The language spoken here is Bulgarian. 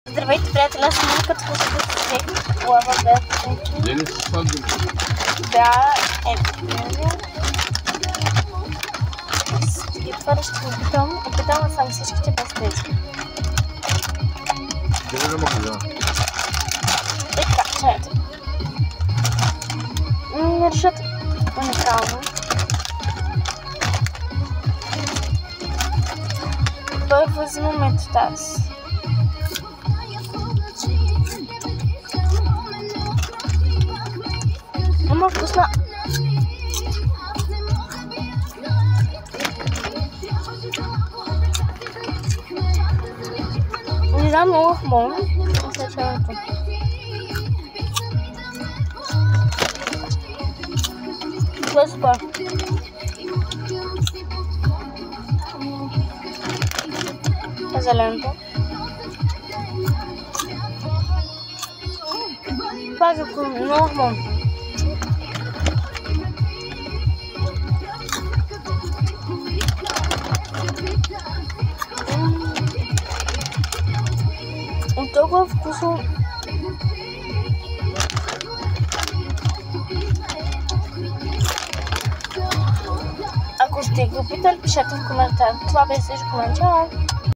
Здравейте, приятели, аз съм Моника, тук ще се лава бе. Дели си сватба? Да, и това ще го опитам. Опитам съм всичките без тези. Дели не мога, да. Така, чайте. Не решат уникално. Той възьмем тази. Ама вкусна. Не знам, много хубаво. Мисля, че е това. Това е супер. Зеленото. Това е много хубаво. Толкова вкусно. Ако сте го питали, пишете в коментар. Това беше всичко. Чао!